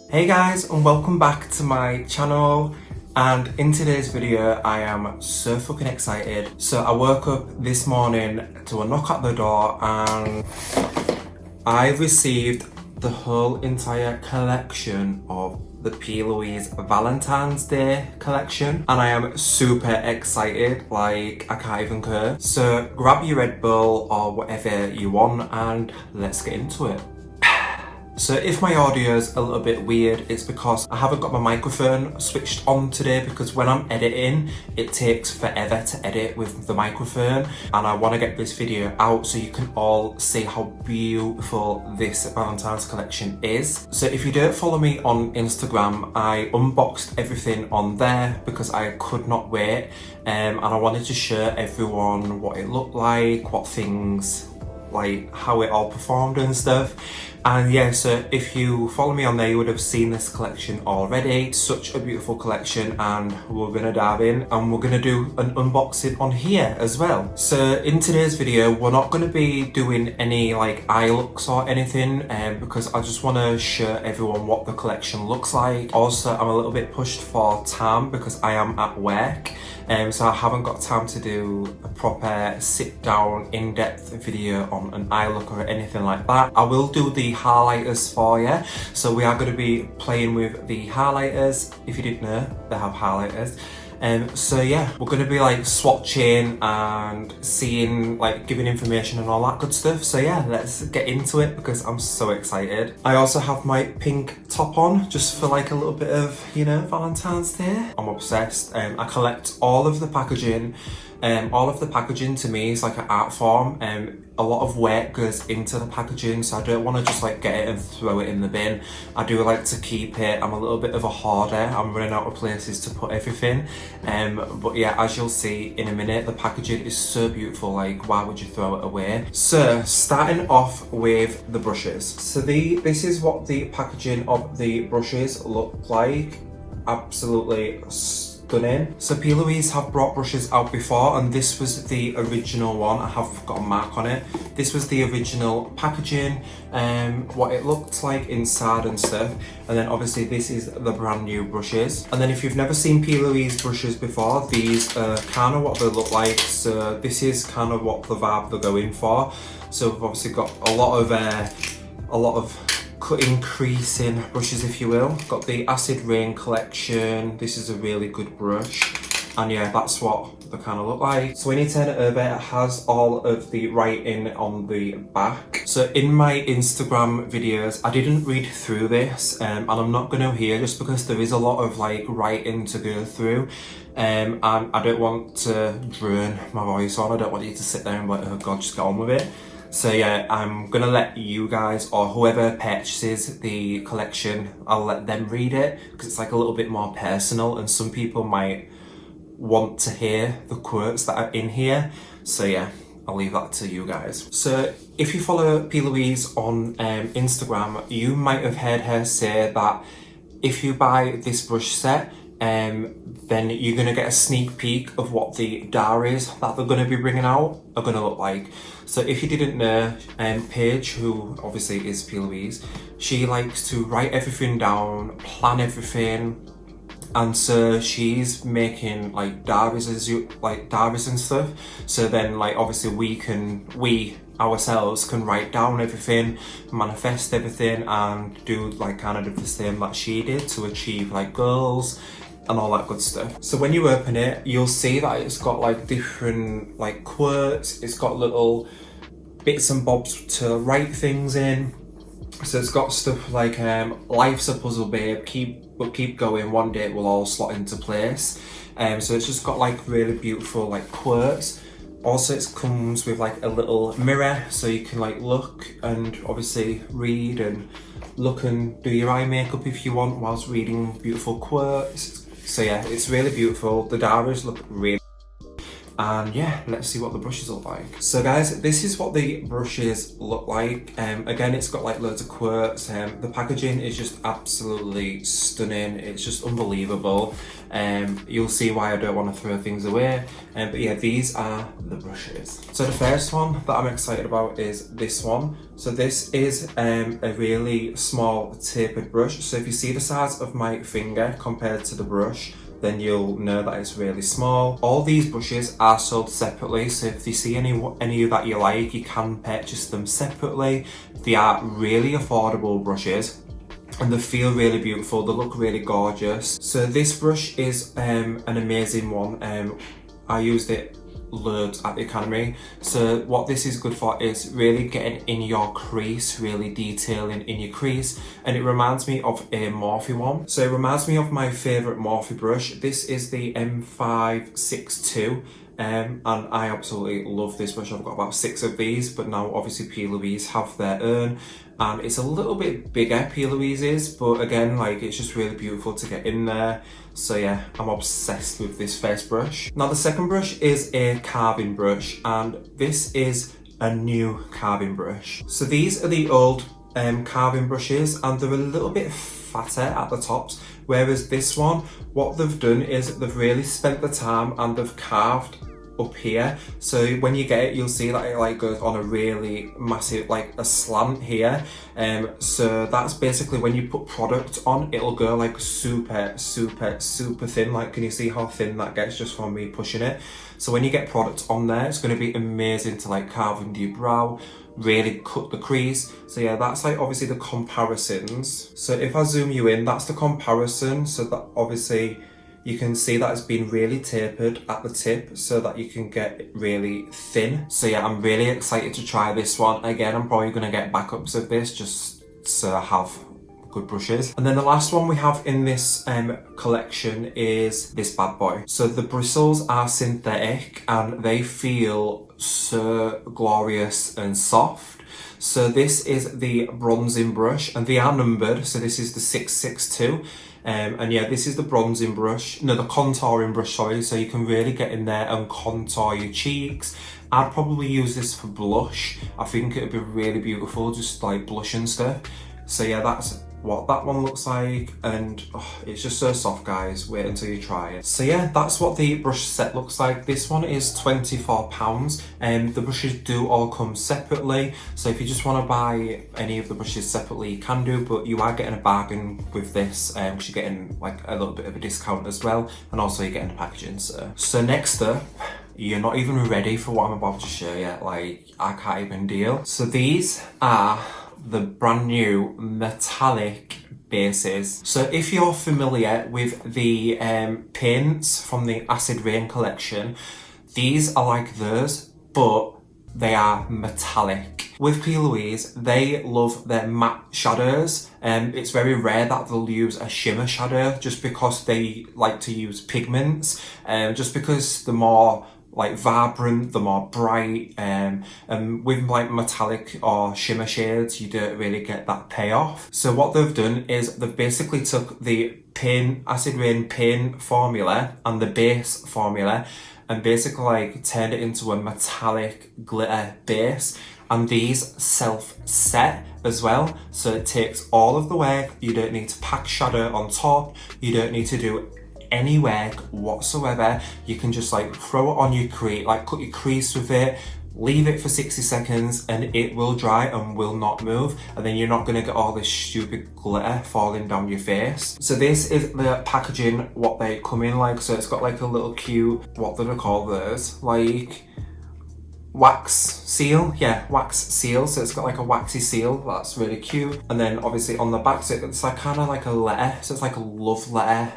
Hey guys, and welcome back to my channel. And in today's video I am so fucking excited. So I woke up this morning to a knock at the door and I received the whole entire collection of the P.Louise Valentine's Day collection, and I am super excited, like I can't even curse. So grab your Red Bull or whatever you want and let's get into it. So if my audio is a little bit weird, it's because I haven't got my microphone switched on today, because when I'm editing, it takes forever to edit with the microphone, and I want to get this video out so you can all see how beautiful this Valentine's collection is. So if you don't follow me on Instagram, I unboxed everything on there because I could not wait, and I wanted to show everyone what it looked like, what things, like how it all performed and stuff. And yeah, so if you follow me on there, you would have seen this collection already. Such a beautiful collection, and we're gonna dive in and we're gonna do an unboxing on here as well. So in today's video, we're not gonna be doing any like eye looks or anything, because I just wanna show everyone what the collection looks like. Also, I'm a little bit pushed for time because I am at work. So I haven't got time to do a proper sit down in-depth video on an eye look or anything like that. I will do the highlighters for you. So we are going to be playing with the highlighters. If you didn't know, they have highlighters. So yeah, we're going to be like swatching and seeing, like giving information and all that good stuff. So yeah, let's get into it because I'm so excited. I also have my pink top on just for like a little bit of, you know, Valentine's Day. I'm obsessed. I collect all of the packaging. All of the packaging to me is like an art form. A lot of work goes into the packaging, so I don't want to just like get it and throw it in the bin. I do like to keep it. I'm a little bit of a hoarder. I'm running out of places to put everything. But yeah, as you'll see in a minute, the packaging is so beautiful. Like, why would you throw it away? So starting off with the brushes. So this is what the packaging of the brushes look like. Absolutely stunning. So P.Louise have brought brushes out before, and this was the original one. I have got a mark on it. This was the original packaging, what it looked like inside and stuff. And then obviously this is the brand new brushes. And then if you've never seen P.Louise brushes before, these are kind of what they look like. So this is kind of what the vibe they're going for. So we've obviously got a lot of cutting creasing brushes, if you will. Got the Acid Rain collection. This is a really good brush, and yeah, that's what they kind of look like. So when you turn it over, it has all of the writing on the back. So in my Instagram videos, I didn't read through this, and I'm not going to here just because there is a lot of like writing to go through, and I don't want to drone my voice on. I don't want you to sit there and be like, oh god, just get on with it. So yeah, I'm gonna let you guys, or whoever purchases the collection, I'll let them read it because it's like a little bit more personal, and some people might want to hear the quotes that are in here. So yeah, I'll leave that to you guys. So if you follow P.Louise on Instagram, you might have heard her say that if you buy this brush set, then you're gonna get a sneak peek of what the diaries that they're gonna be bringing out are gonna look like. So if you didn't know, Paige, who obviously is P.Louise, she likes to write everything down, plan everything, and so she's making like diaries and stuff. So then like obviously we ourselves can write down everything, manifest everything, and do like kind of the same that she did to achieve like goals and all that good stuff. So when you open it, you'll see that it's got like different like quotes. It's got little bits and bobs to write things in. So it's got stuff like life's a puzzle, babe, keep going, one day it will all slot into place. So it's just got like really beautiful like quotes. Also it comes with like a little mirror, so you can like look and obviously read and look and do your eye makeup if you want whilst reading beautiful quotes. So yeah, it's really beautiful. The diaries look really. And yeah, let's see what the brushes look like. So guys, this is what the brushes look like. Again, it's got like loads of quirks. The packaging is just absolutely stunning. It's just unbelievable. You'll see why I don't want to throw things away. But yeah, these are the brushes. So the first one that I'm excited about is this one. So this is a really small tapered brush. So if you see the size of my finger compared to the brush, then you'll know that it's really small. All these brushes are sold separately, so if you see any that you like, you can purchase them separately. They are really affordable brushes and they feel really beautiful. They look really gorgeous. So this brush is an amazing one. I used it loads at the academy. So what this is good for is really getting in your crease, really detailing in your crease, and it reminds me of a Morphe one. So it reminds me of my favourite Morphe brush. This is the M562. And I absolutely love this brush. I've got about 6 of these, but now obviously P.Louise have their own, and it's a little bit bigger, P.Louise is, but again, like, it's just really beautiful to get in there. So yeah, I'm obsessed with this first brush. Now the second brush is a carving brush, and this is a new carving brush. So these are the old carving brushes, and they're a little bit fatter at the tops, whereas this one, what they've done is they've really spent the time and they've carved up here. So when you get it, you'll see that it like goes on a really massive, like a slant here. So that's basically when you put product on, it'll go like super thin. Like, can you see how thin that gets just from me pushing it? So when you get product on there, it's going to be amazing to like carve into your brow, really cut the crease. So yeah, that's like obviously the comparisons. So if I zoom you in, that's the comparison. So that obviously you can see that it's been really tapered at the tip so that you can get really thin. So yeah, I'm really excited to try this one. Again, I'm probably going to get backups of this just so I have good brushes. And then the last one we have in this collection is this bad boy. So the bristles are synthetic and they feel so glorious and soft. So this is the bronzing brush, and they are numbered. So this is the 662. And yeah, this is the bronzing brush, no, the contouring brush, sorry. So you can really get in there and contour your cheeks. I'd probably use this for blush. I think it'd be really beautiful, just like blush and stuff. So yeah, that's what that one looks like, and oh, it's just so soft, guys. Wait until you try it. So yeah, that's what the brush set looks like. This one is £24, and the brushes do all come separately. So if you just want to buy any of the brushes separately, you can do, but you are getting a bargain with this because you're getting like a little bit of a discount as well, and also you're getting the packaging. So next up, you're not even ready for what I'm about to show you. Like, I can't even deal. So these are the brand new metallic bases. So if you're familiar with the paints from the Acid Rain collection, these are like those, but they are metallic. With P.Louise, they love their matte shadows, and it's very rare that they'll use a shimmer shadow just because they like to use pigments, just because the more like vibrant, the more bright, and with like metallic or shimmer shades, you don't really get that payoff. So what they've done is they've basically took the Acid Rain paint formula and the base formula and basically like turned it into a metallic glitter base, and these self-set as well, so it takes all of the work. You don't need to pack shadow on top, you don't need to do any work whatsoever. You can just like throw it on your crease, like cut your crease with it, leave it for 60 seconds and it will dry and will not move, and then you're not going to get all this stupid glitter falling down your face. So this is the packaging, what they come in like. So it's got like a little cute, what do they call those, like wax seal, yeah, wax seal. So it's got like a waxy seal, that's really cute. And then obviously on the back, so it's like kind of like a letter, so it's like a love letter.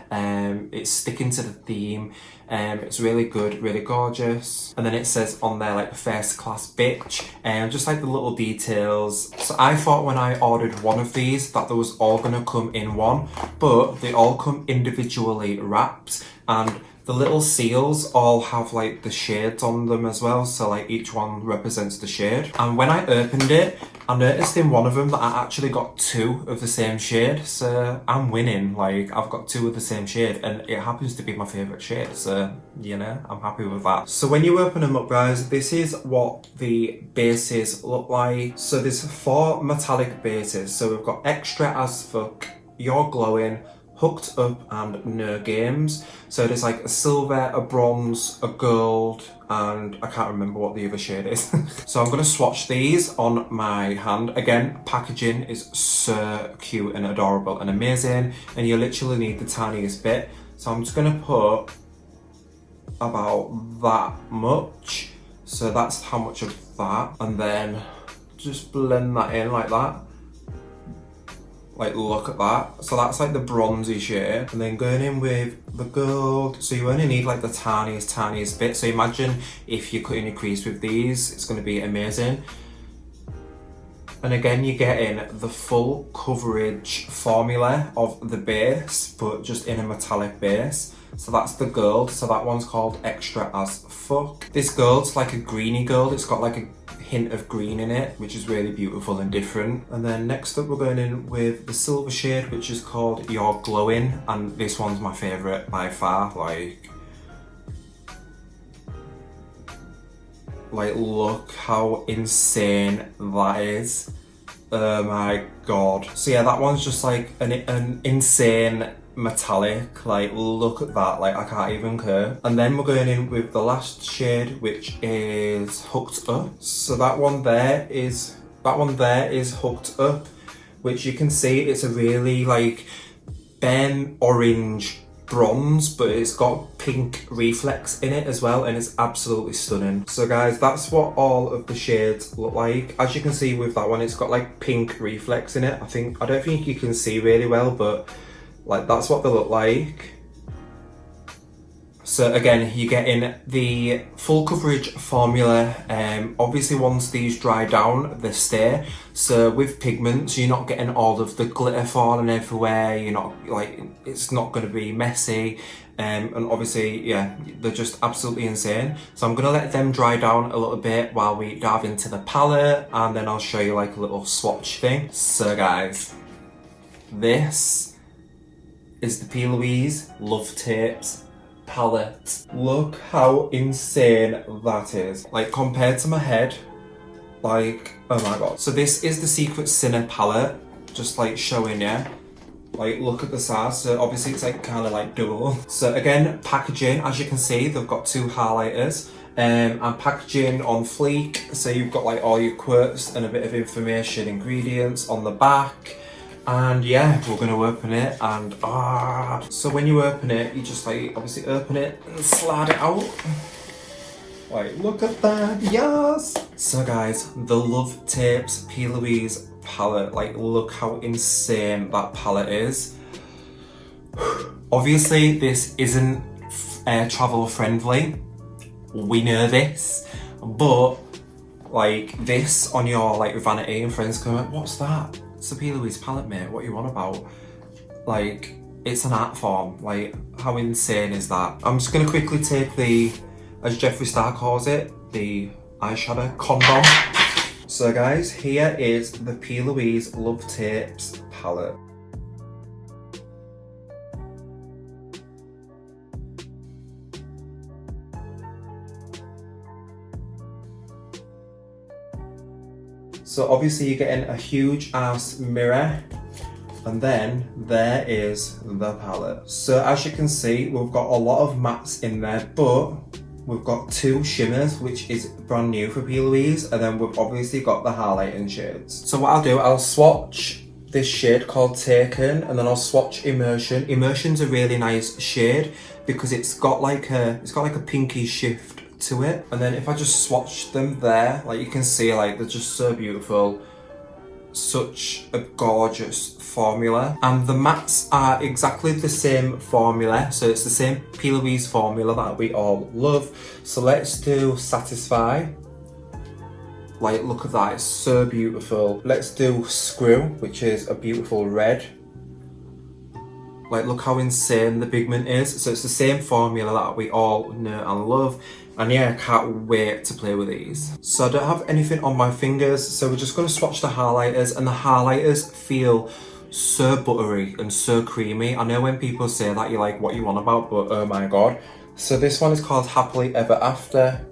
It's sticking to the theme. It's really good, really gorgeous. And then it says on there like first class bitch, and just like the little details. So I thought when I ordered one of these that they was all gonna come in one, but they all come individually wrapped, and The little seals all have like the shades on them as well, so like each one represents the shade. And when I opened it, I noticed in one of them that I actually got 2 of the same shade, so I'm winning. Like, I've got 2 of the same shade, and it happens to be my favourite shade, so you know, I'm happy with that. So when you open them up, guys, this is what the bases look like. So there's 4 metallic bases. So we've got Extra as Fuck, You're Glowing, Hooked Up, and No Games. So there's like a silver, a bronze, a gold, and I can't remember what the other shade is. So I'm gonna swatch these on my hand. Again, packaging is so cute and adorable and amazing, and you literally need the tiniest bit. So I'm just gonna put about that much. So that's how much of that, and then just blend that in like that. Like, look at that. So that's like the bronzy shade. And then going in with the gold. So you only need like the tiniest bit. So imagine if you're cutting your crease with these, it's gonna be amazing. And again, you're getting the full coverage formula of the base, but just in a metallic base. So that's the gold. So that one's called Extra as Fuck. This gold's like a greeny gold. It's got like a hint of green in it, which is really beautiful and different. And then next up, we're going in with the silver shade, which is called You're Glowing. And this one's my favorite by far. Like look how insane that is. Oh my god. So yeah, that one's just like an insane metallic. Like, look at that. Like, I can't even care. And then we're going in with the last shade, which is Hooked Up. So that one there is Hooked Up, which you can see it's a really like burnt orange bronze, but it's got pink reflex in it as well, and it's absolutely stunning. So guys, that's what all of the shades look like. As you can see with that one, it's got like pink reflex in it. I don't think you can see really well, but like that's what they look like. So again, you're getting the full coverage formula. Obviously once these dry down, they stay. So with pigments, you're not getting all of the glitter falling everywhere. You're not like, it's not going to be messy. And obviously, yeah, they're just absolutely insane. So I'm gonna let them dry down a little bit while we dive into the palette, and then I'll show you like a little swatch thing. So guys, this is the P.Louise Love Tapes palette. Look how insane that is. Like, compared to my head, like, oh my god. So this is the Secret Sinner palette, just like showing you. Like, look at the size. So obviously it's like kind of like double. So again, packaging, as you can see, they've got 2 highlighters. And packaging on fleek. So you've got like all your quotes and a bit of information, ingredients on the back. And yeah, we're gonna open it, and so when you open it, you just like obviously open it and slide it out. Like, look at that, yes! So guys, the Love Tapes P.Louise palette, like look how insane that palette is. Obviously this isn't travel friendly, we know this, but like this on your like vanity and friends comment, what's that? It's a P.Louise palette, mate, what are you on about? Like, it's an art form. Like, how insane is that? I'm just gonna quickly take the, as Jeffree Star calls it, the eyeshadow condom. So guys, here is the P.Louise Love Tapes palette. So obviously you're getting a huge ass mirror, and then there is the palette. So as you can see, we've got a lot of mattes in there, but we've got 2 shimmers, which is brand new for P.Louise, and then we've obviously got the highlighting shades. So what I'll do, I'll swatch this shade called Taken, and then I'll swatch Immersion. Immersion's a really nice shade because it's got like a pinky shift to it. And then if I just swatch them there, like you can see, like they're just so beautiful. Such a gorgeous formula. And the mattes are exactly the same formula. So it's the same P.Louise formula that we all love. So let's do Satisfy. Like, look at that, it's so beautiful. Let's do Screw, which is a beautiful red. Like, look how insane the pigment is. So it's the same formula that we all know and love. And yeah, I can't wait to play with these. So I don't have anything on my fingers, so we're just gonna swatch the highlighters, and the highlighters feel so buttery and so creamy. I know when people say that, you're like, what you want about, but oh my god. So this one is called Happily Ever After.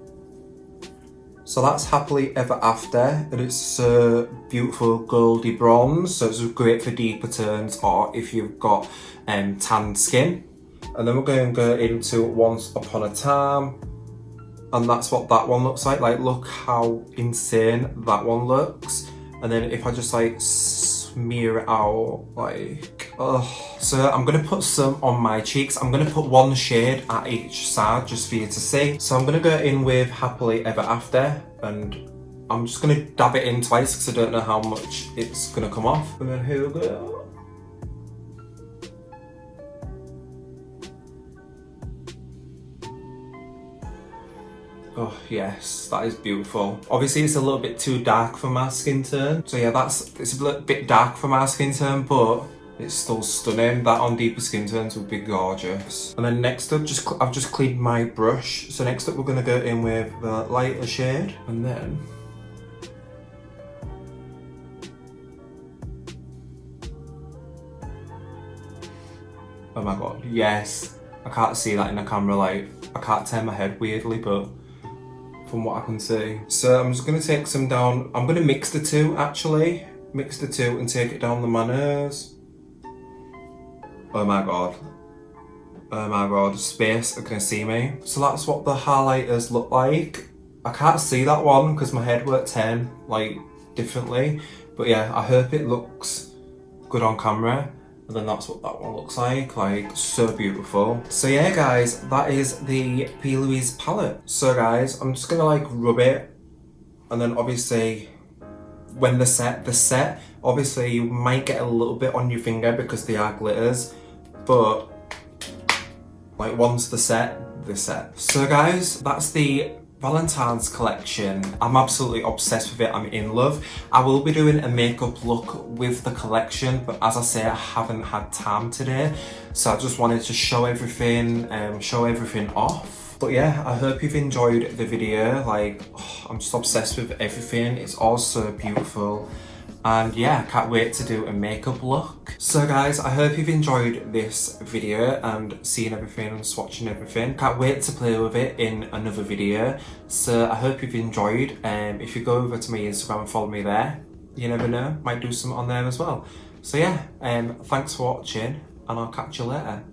So that's Happily Ever After, and it's so beautiful goldy bronze, so it's great for deeper tones or if you've got tanned skin. And then we're going to go into Once Upon a Time, and that's what that one looks like. Like, look how insane that one looks. And then if I just like smear it out, like, oh. So I'm gonna put some on my cheeks. I'm gonna put one shade at each side just for you to see. So I'm gonna go in with Happily Ever After, and I'm just gonna dab it in twice because I don't know how much it's gonna come off. And then here we go. Oh yes, that is beautiful. Obviously it's a little bit too dark for my skin tone. So yeah, it's a little bit dark for my skin tone, but it's still stunning. That on deeper skin tones would be gorgeous. And then next up, I've just cleaned my brush. So next up we're gonna go in with the lighter shade, and then oh my god, yes. I can't see that in the camera, like, I can't turn my head weirdly, but from what I can see. So I'm just gonna take some down. I'm gonna mix the two actually. Mix the two and take it down my nose. Oh my god. Oh my god, space, I can see me. So that's what the highlighters look like. I can't see that one because my head won't turn like differently. But yeah, I hope it looks good on camera. And then that's what that one looks like so beautiful. So yeah guys, that is the P.Louise palette. So guys, I'm just gonna like rub it, and then obviously when the set, obviously you might get a little bit on your finger because they are glitters, but like once the set. So guys, that's the Valentine's collection. I'm absolutely obsessed with it. I'm in love. I will be doing a makeup look with the collection, but as I say, I haven't had time today, so I just wanted to show everything off. But yeah, I hope you've enjoyed the video. Like, oh, I'm just obsessed with everything. It's all so beautiful. And yeah, I can't wait to do a makeup look. So guys, I hope you've enjoyed this video and seeing everything and swatching everything. Can't wait to play with it in another video. So I hope you've enjoyed. If you go over to my Instagram and follow me there, you never know, might do something on there as well. So yeah, thanks for watching, and I'll catch you later.